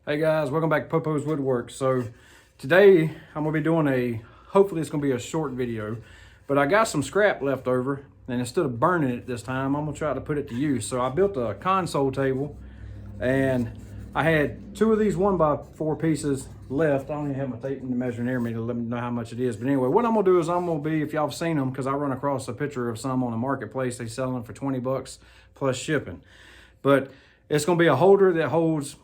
Hey guys, welcome back to Popo's Woodwork. So today I'm gonna be doing hopefully it's gonna be a short video, but I got some scrap left over, and instead of burning it this time, I'm gonna try to put it to use. So I built a console table, and I had two of these 1x4 pieces left. I don't even have my tape and measure near me to let me know how much it is. But anyway, what I'm gonna do is if y'all have seen them, because I run across a picture of some on the marketplace, they sell them for 20 bucks plus shipping. But it's gonna be a holder that holds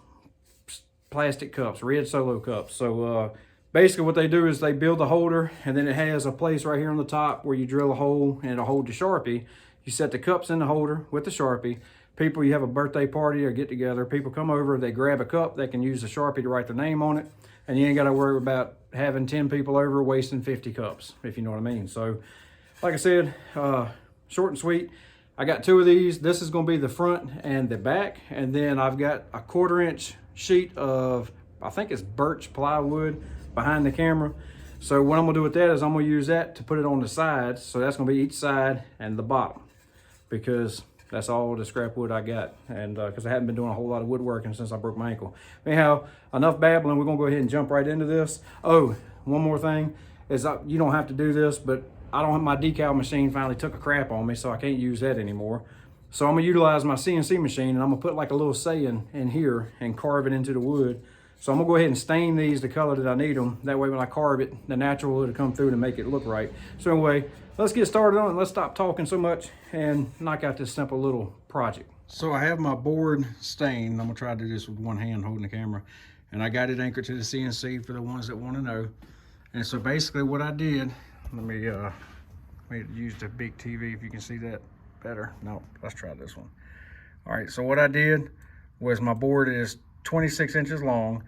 plastic cups, red Solo cups. So basically what they do is they build the holder, and then it has a place right here on the top where you drill a hole and it'll hold the Sharpie. You set the cups in the holder with the Sharpie. People, you have a birthday party or get together, people come over, they grab a cup, they can use the Sharpie to write their name on it, and you ain't got to worry about having 10 people over wasting 50 cups, if you know what I mean. So like I said, short and sweet. I got two of these. This is going to be the front and the back, and then I've got a 1/4-inch sheet of, I think it's birch plywood behind the camera. So what I'm gonna do with that is I'm gonna use that to put it on the sides. So that's gonna be each side and the bottom, because that's all the scrap wood I got. And because I haven't been doing a whole lot of woodworking since I broke my ankle. Anyhow, enough babbling. We're gonna go ahead and jump right into this. Oh, one more thing is you don't have to do this, but I don't have my decal machine finally took a crap on me, so I can't use that anymore. So I'm gonna utilize my CNC machine, and I'm gonna put like a little saying in here and carve it into the wood. So I'm gonna go ahead and stain these the color that I need them. That way when I carve it, the natural wood will come through to make it look right. So anyway, let's get started on it. Let's stop talking so much and knock out this simple little project. So I have my board stained. I'm gonna try to do this with one hand holding the camera. And I got it anchored to the CNC for the ones that wanna know. And so basically what I did, let me use the big TV if you can see that better. No, let's try this one. All right, so what I did was my board is 26 inches long,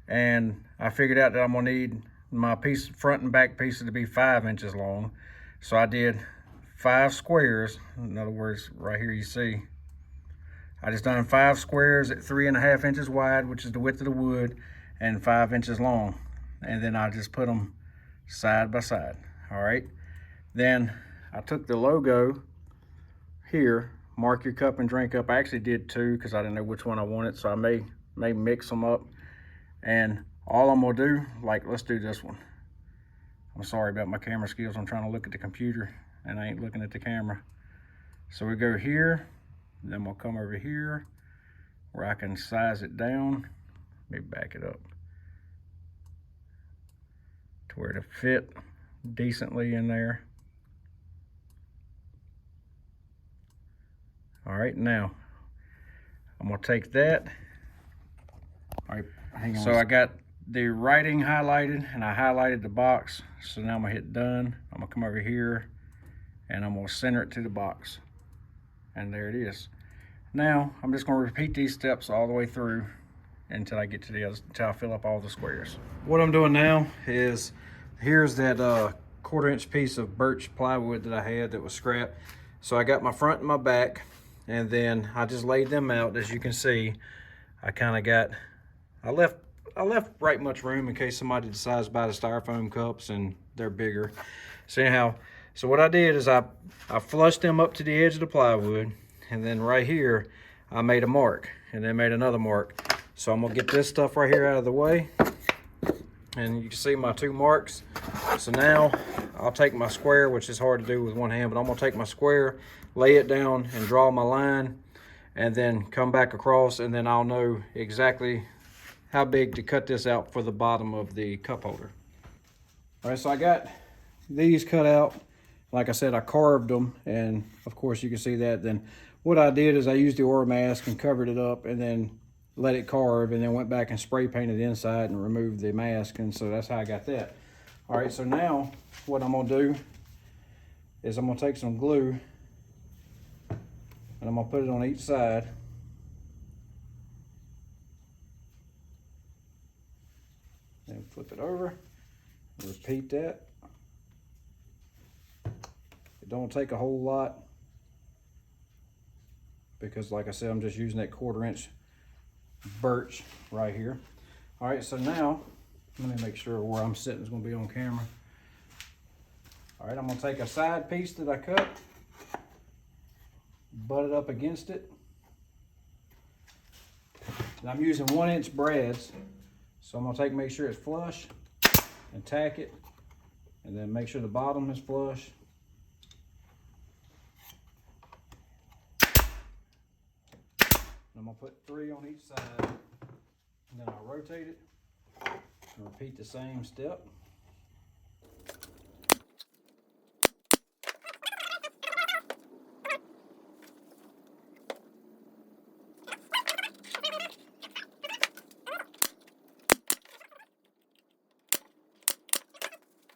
and I figured out that I'm gonna need my piece, front and back pieces, to be 5 inches long. So I did 5 squares. In other words, right here you see, I just done 5 squares at 3.5 inches wide, which is the width of the wood, and 5 inches long. And then I just put them side by side, all right? Then I took the logo here, mark your cup and drink up. I actually did 2 because I didn't know which one I wanted, so I may mix them up. And all I'm gonna do, like, let's do this one. I'm sorry about my camera skills. I'm trying to look at the computer and I ain't looking at the camera. So we go here, then we'll come over here where I can size it down. Let me back it up to where it'll fit decently in there. All right, now I'm gonna take that. All right, hang on. So I got the writing highlighted, and I highlighted the box. So now I'm gonna hit done. I'm gonna come over here and I'm gonna center it to the box. And there it is. Now I'm just gonna repeat these steps all the way through until I get to the other, until I fill up all the squares. What I'm doing now is, here's that 1/4-inch piece of birch plywood that I had that was scrap. So I got my front and my back, and then I just laid them out. As you can see, I kind of got, I left right much room in case somebody decides to buy the styrofoam cups and they're bigger. So anyhow, so what I did is I flushed them up to the edge of the plywood, and then right here I made a mark, and then made another mark. So I'm gonna get this stuff right here out of the way, and you can see my 2 marks. So now I'll take my square, which is hard to do with one hand, but I'm gonna take my square, lay it down and draw my line, and then come back across, and then I'll know exactly how big to cut this out for the bottom of the cup holder. All right, so I got these cut out. Like I said, I carved them, and of course you can see that. Then what I did is I used the Aura mask and covered it up, and then let it carve, and then went back and spray painted the inside and removed the mask, and so that's how I got that. All right, so now what I'm gonna do is I'm gonna take some glue, and I'm gonna put it on each side. Then flip it over, repeat that. It don't take a whole lot, because like I said, I'm just using that 1/4-inch birch right here. All right, so now let me make sure where I'm sitting is going to be on camera. All right, I'm going to take a side piece that I cut, butt it up against it, And I'm using 1-inch brads. So I'm gonna make sure it's flush and tack it, and then make sure the bottom is flush. I'm gonna put 3 on each side, and then I'll rotate it and repeat the same step.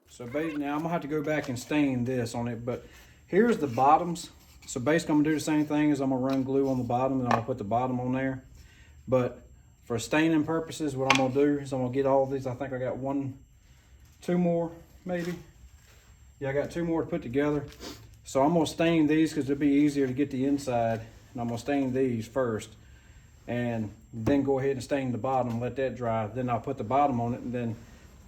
So basically, now I'm gonna have to go back and stain this on it, but here's the bottoms. So basically I'm gonna do the same thing as I'm gonna run glue on the bottom, and I'm gonna put the bottom on there. But for staining purposes, what I'm gonna do is I'm gonna get all of these. I think I got 2 more, maybe. Yeah, I got 2 more to put together. So I'm gonna stain these because it'll be easier to get the inside. And I'm gonna stain these first, and then go ahead and stain the bottom, let that dry. Then I'll put the bottom on it, and then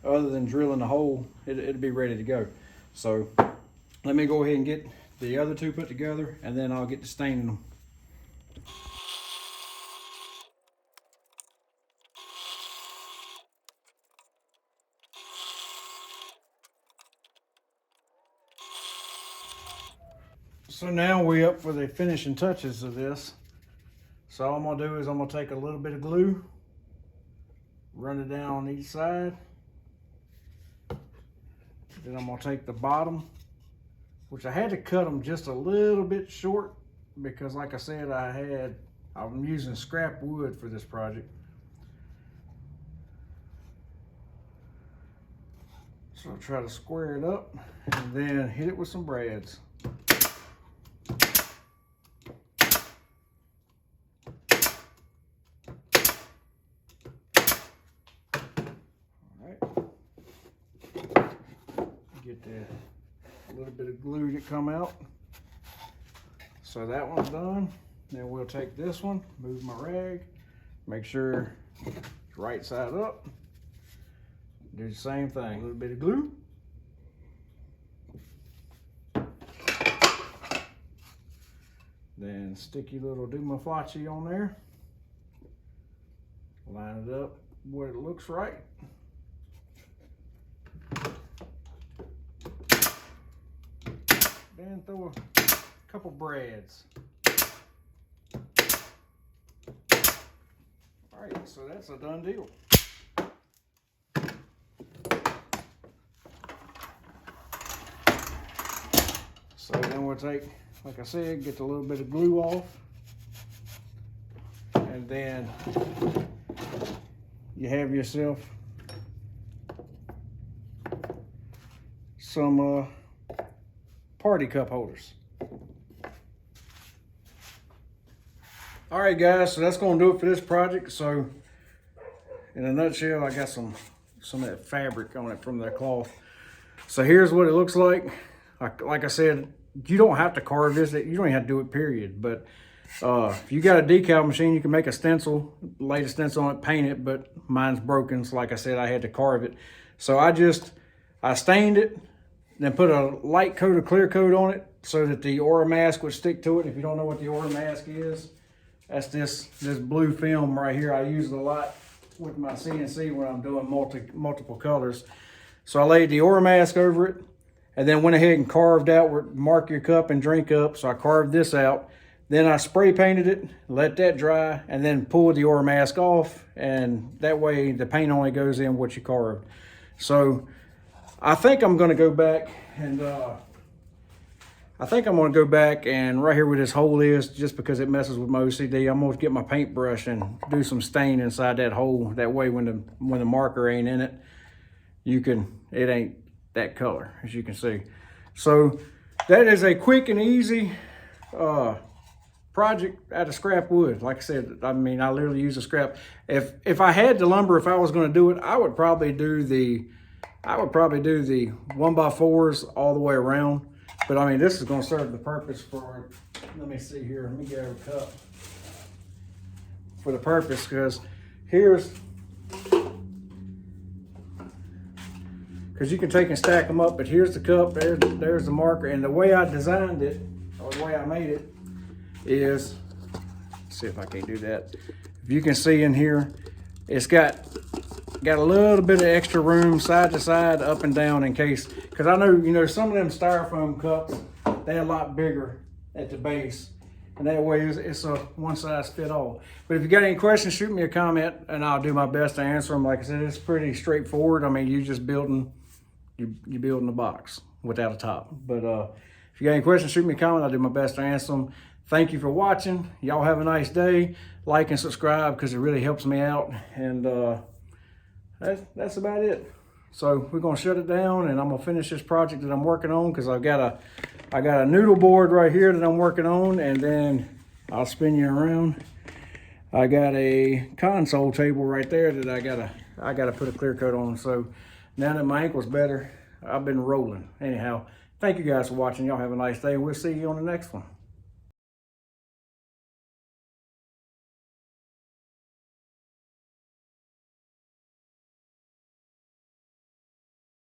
other than drilling the hole, it'll be ready to go. So let me go ahead and get the other 2 put together, and then I'll get to staining them. So now we're up for the finishing touches of this. So all I'm gonna do is I'm gonna take a little bit of glue, run it down on each side. Then I'm gonna take the bottom, which I had to cut them just a little bit short because, like I said, I'm using scrap wood for this project. So I'll try to square it up and then hit it with some brads. Get a little bit of glue to come out. So that one's done. Then we'll take this one, move my rag, make sure it's right side up. Do the same thing, a little bit of glue. Then stick your little Dumaflachi on there. Line it up where it looks right. Then throw a couple brads. All right, so that's a done deal. So then we'll take, like I said, get a little bit of glue off. And then you have yourself some party cup holders. All right, guys, so that's gonna do it for this project. So in a nutshell, I got some of that fabric on it from that cloth. So here's what it looks like. Like I said, you don't have to carve this. You don't even have to do it, period. But if you got a decal machine, you can make a stencil, lay the stencil on it, paint it, but mine's broken. So like I said, I had to carve it. So I stained it, then put a light coat of clear coat on it so that the Aura mask would stick to it. If you don't know what the Aura mask is, that's this blue film right here. I use it a lot with my CNC when I'm doing multiple colors. So I laid the Aura mask over it, and then went ahead and carved out where mark your cup and drink up. So I carved this out. Then I spray painted it, let that dry, and then pulled the Aura mask off. And that way the paint only goes in what you carved. So I think I'm gonna go back and right here where this hole is, just because it messes with my OCD, I'm gonna get my paintbrush and do some stain inside that hole. That way when the marker ain't in it, it ain't that color, as you can see. So that is a quick and easy project out of scrap wood. Like I said, I mean, I literally use a scrap. If I had the lumber, if I was going to do it, I would probably do the 1x4s all the way around. But I mean, this is going to serve the purpose for, let me see here, let me get a cup for the purpose, because because you can take and stack them up, but here's the cup, there's the marker, and the way I designed it, or the way I made it, is, let's see if I can do that, If you can see in here, it's got a little bit of extra room side to side, up and down, in case, because I know, you know, some of them styrofoam cups, they're a lot bigger at the base, and that way it's a one size fit all. But if you got any questions, shoot me a comment and I'll do my best to answer them. Like I said, it's pretty straightforward. I mean, you're just building, you're building a box without a top. But if you got any questions, shoot me a comment. I'll do my best to answer them. Thank you for watching. Y'all have a nice day. Like and subscribe because it really helps me out. And that's about it. So we're gonna shut it down, and I'm gonna finish this project that I'm working on, because I got a noodle board right here that I'm working on, and then I'll spin you around. I got a console table right there that I gotta put a clear coat on. So now that my ankle's better, I've been rolling. Anyhow, thank you guys for watching. Y'all have a nice day, and we'll see you on the next one.